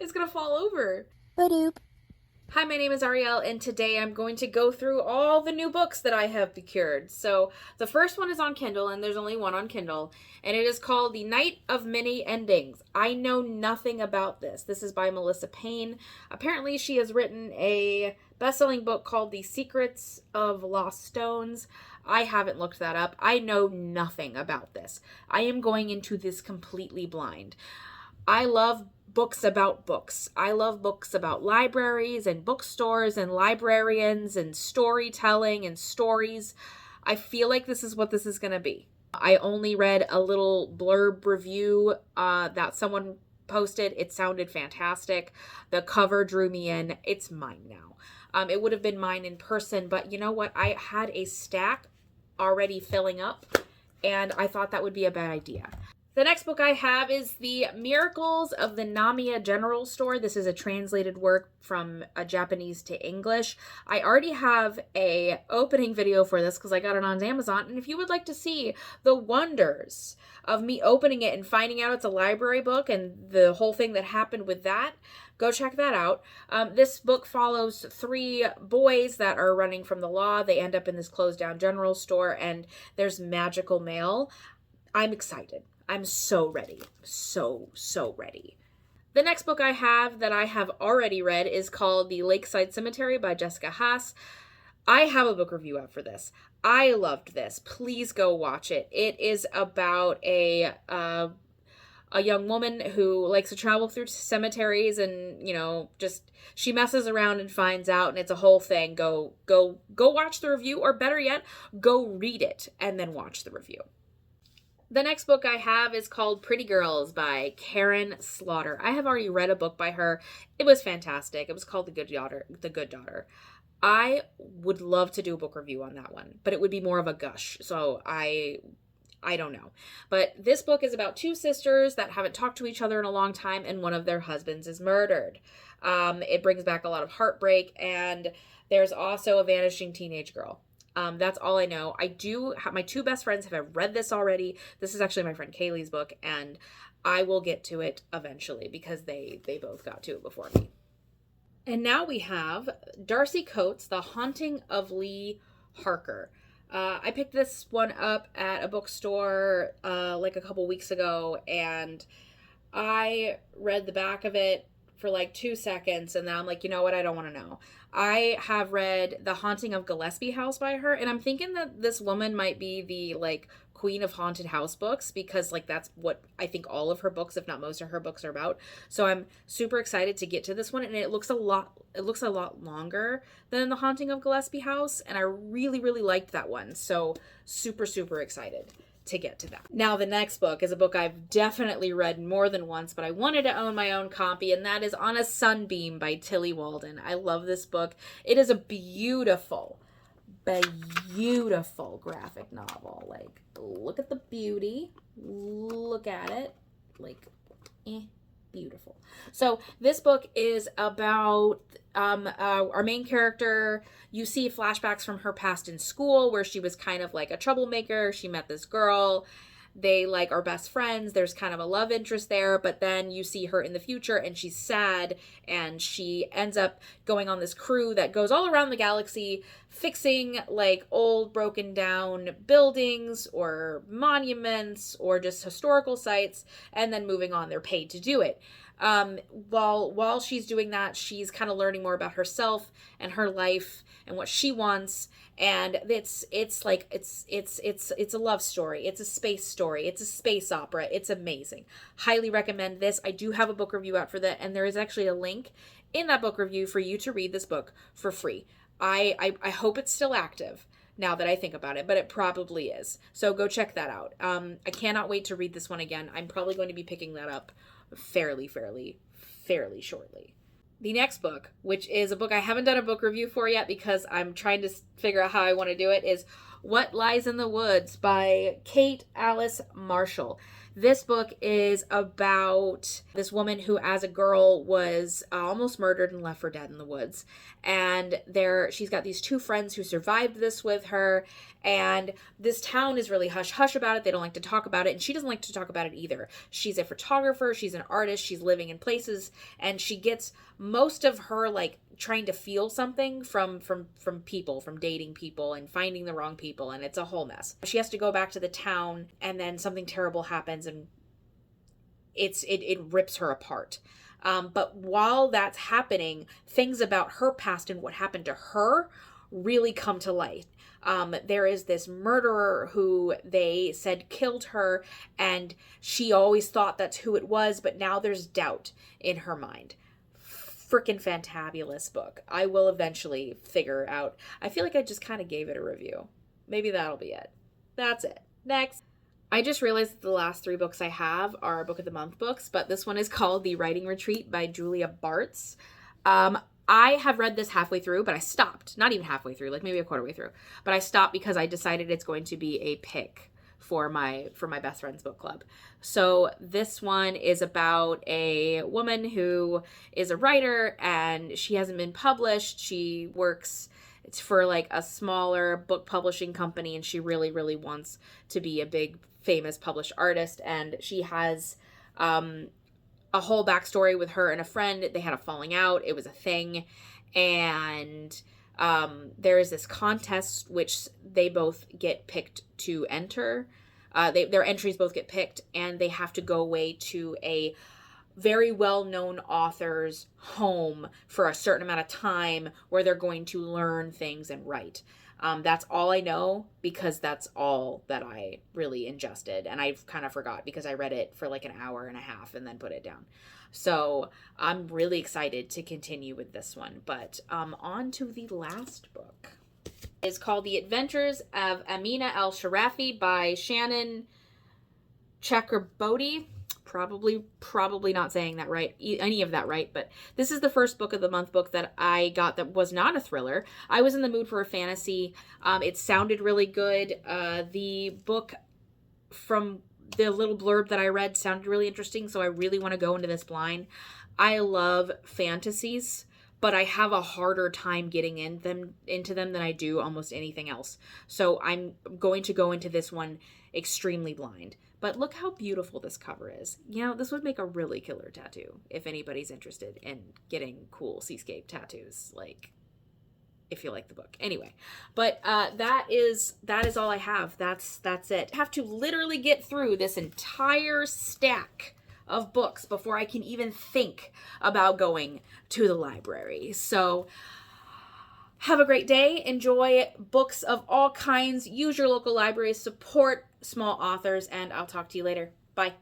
It's gonna fall over. Ba-doop. Hi, my name is Ariel, and today I'm going to go through all the new books that I have procured. So, the first one is on Kindle, and there's only one on Kindle, and it is called The Night of Many Endings. I know nothing about this. This is by Melissa Payne. Apparently, she has written a best-selling book called The Secrets of Lost Stones. I haven't looked that up. I know nothing about this. I am going into this completely blind. I love books about books. I love books about libraries and bookstores and librarians and storytelling and stories. I feel like this is what this is going to be. I only read a little blurb review that someone posted. It sounded fantastic. The cover drew me in. It's mine now. It would have been mine in person, but you know what? I had a stack already filling up, and I thought that would be a bad idea. The next book I have is The Miracles of the Namiya General Store. This is a translated work from Japanese to English. I already have a opening video for this because I got it on Amazon. And if you would like to see the wonders of me opening it and finding out it's a library book and the whole thing that happened with that, go check that out. This book follows three boys that are running from the law. They end up in this closed down general store and there's magical mail. I'm excited. I'm so ready. So ready. The next book I have that I have already read is called The Lakeside Cemetery by Jessica Haas. I have a book review out for this. I loved this. Please go watch it. It is about a young woman who likes to travel through cemeteries and, just she messes around and finds out, and it's a whole thing. Go watch the review, or better yet, go read it and then watch the review. The next book I have is called Pretty Girls by Karen Slaughter. I have already read a book by her. It was fantastic. It was called The Good Daughter. I would love to do a book review on that one, but it would be more of a gush. So I don't know. But this book is about two sisters that haven't talked to each other in a long time, and one of their husbands is murdered. It brings back a lot of heartbreak, and there's also a vanishing teenage girl. That's all I know. I do have my two best friends have read this already. This is actually my friend Kaylee's book, and I will get to it eventually because they both got to it before me. And now we have Darcy Coates' The Haunting of Lee Harker. I picked this one up at a bookstore like a couple weeks ago, and I read the back of it for like 2 seconds, and then I'm like, you know what? I don't want to know. I have read The Haunting of Gillespie House by her, and I'm thinking that this woman might be the like queen of haunted house books, because like that's what I think all of her books, if not most of her books, are about. So I'm super excited to get to this one, and it looks a lot longer than The Haunting of Gillespie House, and I really liked that one. So super excited to get to that. Now, the next book is a book I've definitely read more than once, but I wanted to own my own copy, and that is On a Sunbeam by Tilly Walden. I love this book. It is a beautiful graphic novel. Like, look at the beauty. Look at it. Like, beautiful. So this book is about our main character. You see flashbacks from her past in school where she was kind of like a troublemaker. She met this girl. They like are best friends. There's kind of a love interest there, but then you see her in the future and she's sad, and she ends up going on this crew that goes all around the galaxy fixing like old broken down buildings or monuments or just historical sites, and then moving on. They're paid to do it. While she's doing that, she's kind of learning more about herself and her life and what she wants. And it's a love story. It's a space story. It's a space opera. It's amazing. Highly recommend this. I do have a book review out for that, and there is actually a link in that book review for you to read this book for free. I hope it's still active now that I think about it, but it probably is. So go check that out. I cannot wait to read this one again. I'm probably going to be picking that up fairly shortly. The next book, which is a book I haven't done a book review for yet because I'm trying to figure out how I want to do it, is What Lies in the Woods by Kate Alice Marshall. This book is about this woman who, as a girl, was almost murdered and left for dead in the woods. And she's got these two friends who survived this with her. And this town is really hush-hush about it. They don't like to talk about it. And she doesn't like to talk about it either. She's a photographer. She's an artist. She's living in places. And she gets most of her, like, trying to feel something from people, from dating people and finding the wrong people, and it's a whole mess. She has to go back to the town, and then something terrible happens, and it rips her apart. But while that's happening, things about her past and what happened to her really come to light. There is this murderer who they said killed her, and she always thought that's who it was, but now there's doubt in her mind. Freaking fantabulous book. I will eventually figure out. I feel like I just kind of gave it a review. Maybe that'll be it. That's it. Next. I just realized that the last 3 books I have are Book of the Month books, but this one is called The Writing Retreat by Julia Bartz. I have read this halfway through, but I stopped. Not even halfway through, like maybe a quarter way through. But I stopped because I decided it's going to be a pick for my best friend's book club. So this one is about a woman who is a writer, and she hasn't been published. She works for like a smaller book publishing company, and she really, really wants to be a big famous published artist. And she has a whole backstory with her and a friend. They had a falling out. It was a thing. And there is this contest which they both get picked to enter. Their entries both get picked, and they have to go away to a very well-known author's home for a certain amount of time where they're going to learn things and write. That's all I know, because that's all that I really ingested, and I've kind of forgot because I read it for like an hour and a half and then put it down. So I'm really excited to continue with this one, but on to the last book. It's called The Adventures of Amina Al-Sharafi by Shannon Chakraborty. Probably not saying that right, any of that right, but this is the first Book of the Month book that I got that was not a thriller. I was in the mood for a fantasy. It sounded really good. The book, from the little blurb that I read, sounded really interesting, so I really want to go into this blind. I love fantasies, but I have a harder time getting into them than I do almost anything else. So I'm going to go into this one extremely blind. But look how beautiful this cover is. You know, this would make a really killer tattoo if anybody's interested in getting cool seascape tattoos, like, if you like the book. Anyway, but that is all I have. That's it. I have to literally get through this entire stack of books before I can even think about going to the library. So have a great day. Enjoy books of all kinds. Use your local libraries. Support small authors, and I'll talk to you later. Bye.